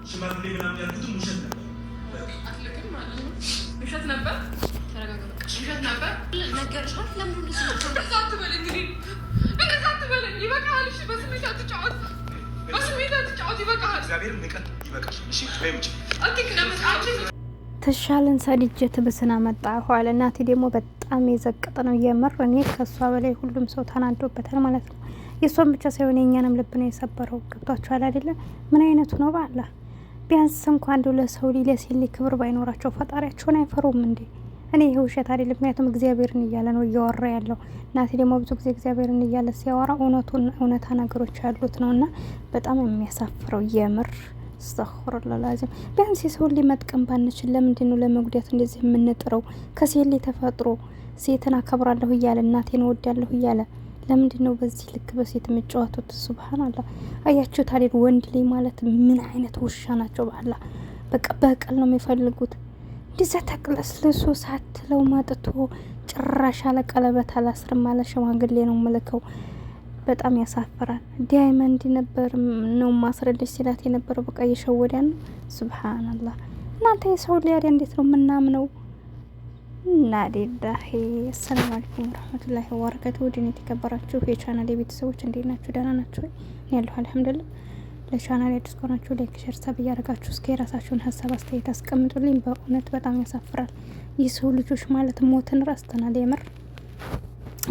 ሽማግሌ ምናምን ያልኩትም ውሸት ነበር። አትልክም ማለት ነው። ውሸት ነበር። ተረጋጋ። ውሸት ነበር ነገርሻል። ለምን እንደዚህ ነው? እንደዛ አትበል እንግዲህ እንደዛ አትበል። ይበቃሃል። እሺ በስሜት አትጫወት። በስሜት አትጫወት። ይበቃሃል። እግዚአብሔር ንቀት ይበቃሽ። እሺ ወይም ተሻለን ሰድጀ ትብስና መጣ ኋላ እናቴ ደግሞ በጣም የዘቀጠ ነው የምር። እኔ ከሷ በላይ ሁሉም ሰው ተናዶበታል ማለት ነው። የሷን ብቻ ሳይሆን የኛንም ልብ ነው የሰበረው። ገብቷችኋል አይደለ? ምን አይነቱ ነው ባላ። ቢያንስ እንኳን እንደው ለሰው ለሴት ክብር ባይኖራቸው ፈጣሪያቸውን አይፈሩም እንዴ? እኔ ይሄ ውሸት አይደለም። ምክንያቱም እግዚአብሔርን እያለ ነው እያወራ ያለው። እናቴ ደግሞ ብዙ ጊዜ እግዚአብሔርን እያለ ሲያወራ እውነታ ነገሮች ያሉት ነውና በጣም የሚያሳፍረው የምር አስተግፍሩላህ። ቢያንስ የሰው ሊመጥቀም ባንችል ለምንድን ነው ለመጉዳት እንደዚህ የምንጥረው? ከሴት ተፈጥሮ ሴትን አከብራለሁ እያለ እናቴን ወዳለሁ እያለ ለምንድን ነው በዚህ ልክ በሴት የሚጫወቱት? ሱብሃንአላህ። አያችሁ ታዲያ ወንድ ላይ ማለት ምን አይነት ውሻ ናቸው? ባላ በቃ በቀል ነው የሚፈልጉት። እንደዛ ተቅለስልሶ ሳትለው ማጥቶ ጭራሽ አለ ቀለበት አላስርም አለ ሽማግሌ ነው መልከው። በጣም ያሳፍራል። ዳይመንድ ነበር ነው ማስረዳት ሲላት የነበረው በቃ እየሸወደን ነው። ሱብሃንአላህ። እናንተ የሰው ሊያድ እንዴት ነው የምናምነው? ናዲዳሂ ሰላም አለይኩም ወራህመቱላሂ ወበረካቱሁ። ወዲኔ የተከበራችሁ የቻናሌ ቤተሰቦች እንዴት ናችሁ? ደህና ናችሁ ወይ? ያለሁ አልሐምዱሊላህ። ለቻናሌ አዲስ ከሆናችሁ ላይክ፣ ሼር፣ ሰብ እያደረጋችሁ እስከ የራሳችሁን ሀሳብ አስተያየት አስቀምጡልኝ። በእውነት በጣም ያሳፍራል። የሰው ልጆች ማለት ሞትን ረስተናል የምር።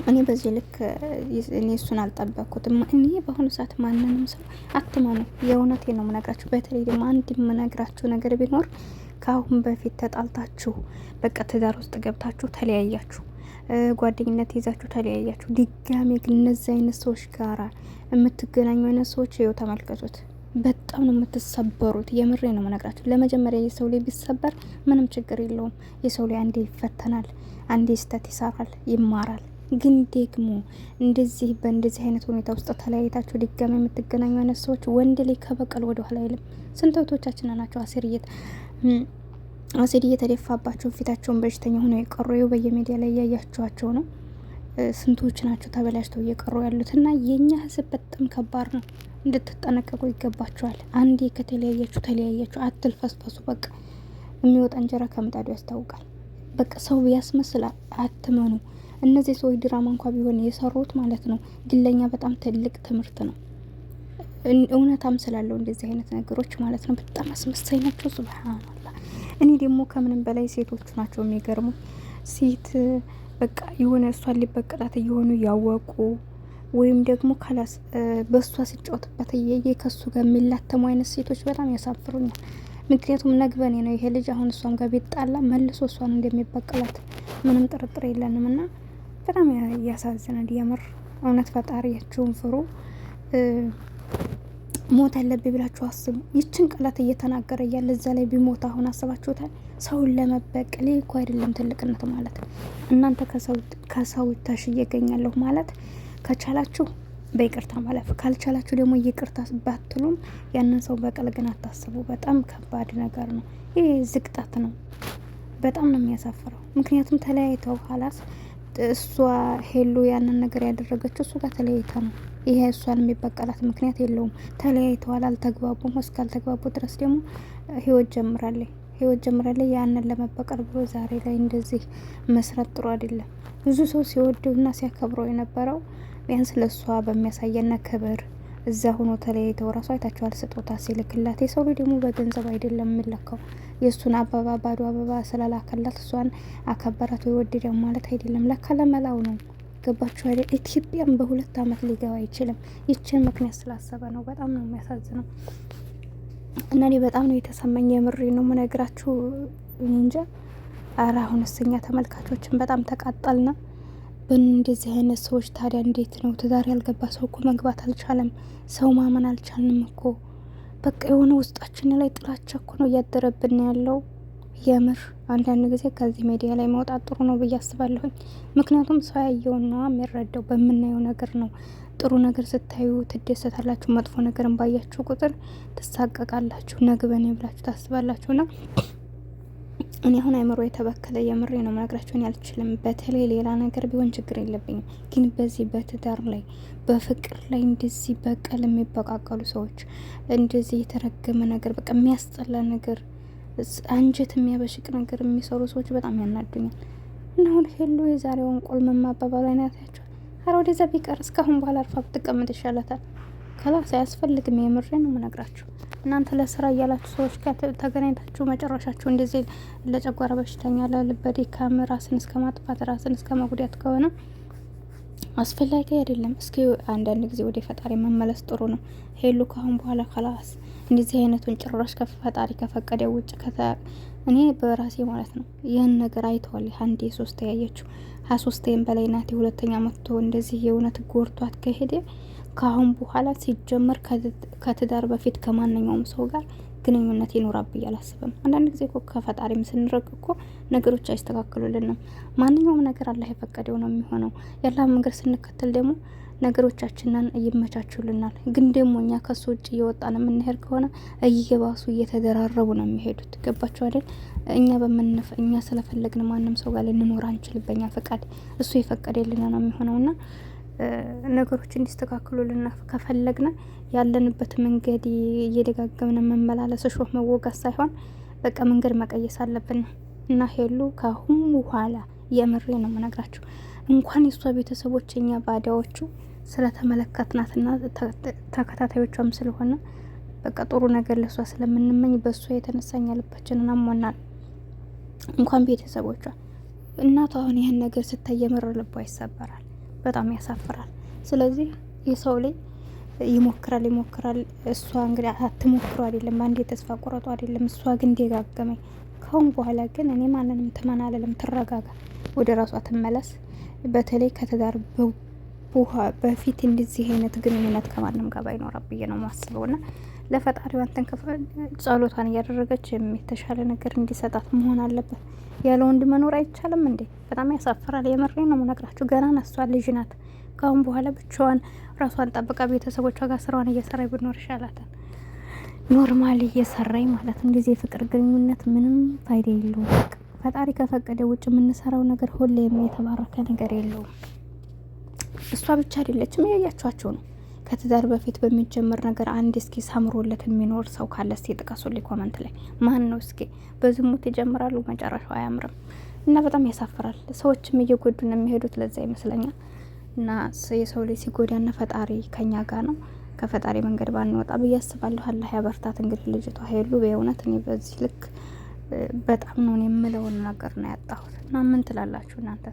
እኔ በዚህ ልክ እኔ እሱን አልጠበቅኩትም። እኔ በአሁኑ ሰዓት ማንንም ሰው አትመኑ። የእውነቴ ነው የምነግራችሁ። በተለይ ደግሞ አንድ የምነግራችሁ ነገር ቢኖር ከአሁን በፊት ተጣልታችሁ በቃ ትዳር ውስጥ ገብታችሁ ተለያያችሁ፣ ጓደኝነት ይዛችሁ ተለያያችሁ። ድጋሜ ግን እነዚህ አይነት ሰዎች ጋራ የምትገናኙ አይነት ሰዎች ይኸው ተመልከቱት። በጣም ነው የምትሰበሩት። የምሬ ነው የምነግራችሁ። ለመጀመሪያ የሰው ላይ ቢሰበር ምንም ችግር የለውም። የሰው ላይ አንዴ ይፈተናል፣ አንዴ ስህተት ይሰራል፣ ይማራል። ግን ደግሞ እንደዚህ በእንደዚህ አይነት ሁኔታ ውስጥ ተለያይታችሁ ድጋሚ የምትገናኙ አይነት ሰዎች ወንድ ላይ ከበቀል ወደ ኋላ አይልም። ስንቶቻችን ናቸው አሲድ እየተደፋባቸው ፊታቸውን በሽተኛ ሆነው የቀሩ? ይኸው በየሚዲያ ላይ እያያችኋቸው ነው። ስንቶች ናቸው ተበላሽተው እየቀሩ ያሉት? እና የኛ ህዝብ በጣም ከባድ ነው። እንድትጠነቀቁ ይገባችኋል። አንዴ ከተለያያችሁ ተለያያችሁ፣ አትልፈስፈሱ። በቃ የሚወጣ እንጀራ ከምጣዱ ያስታውቃል። በቃ ሰው ቢያስመስል አትመኑ። እነዚህ ሰዎች ድራማ እንኳ ቢሆን የሰሩት ማለት ነው፣ ግን ለኛ በጣም ትልቅ ትምህርት ነው። እውነታም ስላለው እንደዚህ አይነት ነገሮች ማለት ነው። በጣም አስመሳይ ናቸው። ሱብሃንአላህ። እኔ ደግሞ ከምንም በላይ ሴቶቹ ናቸው የሚገርሙ። ሴት በቃ የሆነ እሷን ሊበቀላት እየሆኑ ያወቁ ወይም ደግሞ ካላስ በእሷ ሲጫወትበት እየየ ከሱ ጋር የሚላተሙ አይነት ሴቶች በጣም ያሳፍሩኛል። ምክንያቱም ነግበኔ ነው ይሄ ልጅ አሁን እሷም ጋር ቢጣላ መልሶ እሷን እንደሚበቀላት ምንም ጥርጥር የለንም። እና በጣም ያሳዝናል የምር። እውነት ፈጣሪያችሁን ፍሩ። ሞት አለብኝ ብላችሁ አስቡ። ይችን ቃላት እየተናገረ እያለ እዛ ላይ ቢሞት አሁን አስባችሁታል? ሰውን ለመበቀል እኮ አይደለም ትልቅነት ማለት። እናንተ ከሰው ታሽ እየገኛለሁ ማለት ከቻላችሁ በይቅርታ ማለፍ፣ ካልቻላችሁ ደግሞ ይቅርታ ባትሉም ያንን ሰው በቀል ግን አታስቡ። በጣም ከባድ ነገር ነው ይሄ። ዝቅጣት ነው። በጣም ነው የሚያሳፍረው። ምክንያቱም ተለያይተው ኋላስ እሷ ሄሉ ያንን ነገር ያደረገችው እሱ ጋር ተለያይታ ነው። ይሄ እሷን የሚበቀላት ምክንያት የለውም። ተለያይተዋል፣ አልተግባቡም። እስካልተግባቡ ድረስ ደግሞ ህይወት ጀምራለች። ያንን ለመበቀል ብሎ ዛሬ ላይ እንደዚህ መስራት ጥሩ አይደለም። ብዙ ሰው ሲወደውና ሲያከብረው የነበረው ቢያንስ ለእሷ በሚያሳየና ክብር እዛ ሆኖ ተለያይተው ራሱ አይታችኋል። ስጦታ ሲልክላት የሰው ልጅ ደግሞ በገንዘብ አይደለም የሚለካው። የእሱን አበባ ባዶ አበባ ስላላከላት እሷን አከበራት ወይ ወደደ ማለት አይደለም። ለካ ለመላው ነው። ገባችሁ አይደል? ኢትዮጵያም በ2 አመት ሊገባ አይችልም። ይችን ምክንያት ስላሰበ ነው። በጣም ነው የሚያሳዝነው። እና እኔ በጣም ነው የተሰማኝ። የምሬ ነው የምነግራችሁ እንጃ። ኧረ አሁንስ እኛ ተመልካቾችን በጣም ተቃጠልና በእንደዚህ አይነት ሰዎች ታዲያ እንዴት ነው? ትዳር ያልገባ ሰው እኮ መግባት አልቻለም። ሰው ማመን አልቻልንም እኮ። በቃ የሆነ ውስጣችን ላይ ጥላቻ እኮ ነው እያደረብን ያለው። የምር አንዳንድ ጊዜ ከዚህ ሚዲያ ላይ መውጣት ጥሩ ነው ብዬ አስባለሁኝ። ምክንያቱም ሰው ያየውን ነው የሚረዳው፣ በምናየው ነገር ነው። ጥሩ ነገር ስታዩ ትደሰታላችሁ፣ መጥፎ ነገርን ባያችሁ ቁጥር ትሳቀቃላችሁ፣ ነግበኔ ብላችሁ ታስባላችሁና እኔ አሁን አይምሮ የተበከለ የምሬ ነው መነግራችሁን ያልችልም። በተለይ ሌላ ነገር ቢሆን ችግር የለብኝም፣ ግን በዚህ በትዳር ላይ በፍቅር ላይ እንደዚህ በቀል የሚበቃቀሉ ሰዎች፣ እንደዚህ የተረገመ ነገር በቃ የሚያስጠላ ነገር፣ አንጀት የሚያበሽቅ ነገር የሚሰሩ ሰዎች በጣም ያናዱኛል። እና አሁን ሄሉ የዛሬውን ቆል መማባባሉ አይነታቸው አረ ወደዛ ቢቀር እስካሁን በኋላ አርፋ ብትቀመጥ ይሻላታል። ከላስ አያስፈልግም። የምሬ ነው የምነግራችሁ። እናንተ ለስራ እያላችሁ ሰዎች ጋር ተገናኝታችሁ መጨረሻችሁ እንደዚህ ለጨጓራ በሽተኛ ለልብ ድካም ራስን እስከ ማጥፋት ራስን እስከ መጉዳት ከሆነ አስፈላጊ አይደለም። እስኪ አንዳንድ ጊዜ ወደ ፈጣሪ መመለስ ጥሩ ነው። ሄሉ ካሁን በኋላ ከላስ እንደዚህ አይነቱን ጭራሽ ከፈጣሪ ከፈቀደ ውጭ እኔ በራሴ ማለት ነው ይህን ነገር አይተዋል። አንዴ ሶስት ያየችው 23 በላይ ናት። የሁለተኛ መጥቶ እንደዚህ የእውነት ጎርቷት ከሄደ ከአሁን በኋላ ሲጀመር ከትዳር በፊት ከማንኛውም ሰው ጋር ግንኙነት ይኖራል ብዬ አላስብም። አንዳንድ ጊዜ እኮ ከፈጣሪም ስንርቅ እኮ ነገሮች አይስተካከሉልንም። ማንኛውም ነገር አላህ የፈቀደው ነው የሚሆነው። ያላህ መንገድ ስንከተል ደግሞ ነገሮቻችንን ይመቻቹልናል። ግን ደግሞ እኛ ከሱ ውጭ እየወጣን የምንሄድ ከሆነ እየባሱ እየተደራረቡ ነው የሚሄዱት። ገባችሁ አይደል? እኛ ስለፈለግን ማንም ሰው ጋር ልንኖር አንችልም። በእኛ ፈቃድ እሱ የፈቀደልን ነው የሚሆነውና ነገሮች እንዲስተካከሉልን ከፈለግን ያለንበት መንገድ እየደጋገምን መመላለስ ሾህ መወጋት ሳይሆን በቃ መንገድ መቀየስ አለብን። እና ሄሉ ካሁን በኋላ የምሬ ነው የምነግራችሁ እንኳን የሷ ቤተሰቦች እኛ ባዳዎቹ ስለተመለከትናትና ተከታታዮቿም ስለሆነ በቃ ጥሩ ነገር ለሷ ስለምንመኝ በሷ የተነሳኛ ልባችንን አሟናል። እንኳን ቤተሰቦቿ እናቷ አሁን ይህን ነገር ስታይ የምር ልቧ ይሰበራል። በጣም ያሳፍራል። ስለዚህ የሰው ላይ ይሞክራል። እሷ እንግዲህ አትሞክሩ አይደለም አንዴ ተስፋ ቆረጡ አይደለም። እሷ ግን ደጋገመኝ። ካሁን በኋላ ግን እኔ ማንንም ትመን አልልም። ትረጋጋ፣ ወደ ራሷ ትመለስ። በተለይ ከተዳር በፊት እንደዚህ አይነት ግንኙነት ከማንም ጋር ባይኖራ ብዬ ነው ማስበውና ለፈጣሪዋ እንትን ጸሎቷን እያደረገች የተሻለ ነገር እንዲሰጣት መሆን አለበት። ያለ ወንድ መኖር አይቻልም እንዴ? በጣም ያሳፍራል። የምሬ ነው የምነግራችሁ። ገና ነሷ ልጅ ናት። ካሁን በኋላ ብቻዋን ራሷን ጠብቃ ቤተሰቦቿ ጋር ስራዋን እየሰራች ብኖር ይሻላታል። ኖርማል እየሰራኝ ማለት እንደዚህ የፍቅር ግንኙነት ምንም ፋይዳ የለውም። ፈጣሪ ከፈቀደ ውጭ የምንሰራው ነገር ሁሌም የተባረከ ነገር የለውም። እሷ ብቻ አይደለችም፣ ያያችኋቸው ነው። ከትዳር በፊት በሚጀምር ነገር አንድ እስኪ ሰምሮለት የሚኖር ሰው ካለ እስኪ ጥቀሱልኝ ኮመንት ላይ። ማን ነው እስኪ? በዝሙት ይጀምራሉ፣ መጨረሻው አያምርም እና በጣም ያሳፍራል። ሰዎችም እየጎዱ ነው የሚሄዱት። ለዛ ይመስለኛል። እና የሰው ልጅ ሲጎዳና ፈጣሪ ከኛ ጋር ነው። ከፈጣሪ መንገድ ባንወጣ ብዬ አስባለሁ። አላህ ያበርታት። እንግዲህ ልጅቷ ሄሉ በእውነት እኔ በዚህ ልክ በጣም ነው የምለውን ነገር ነው ያጣሁት። እና ምን ትላላችሁ እናንተ?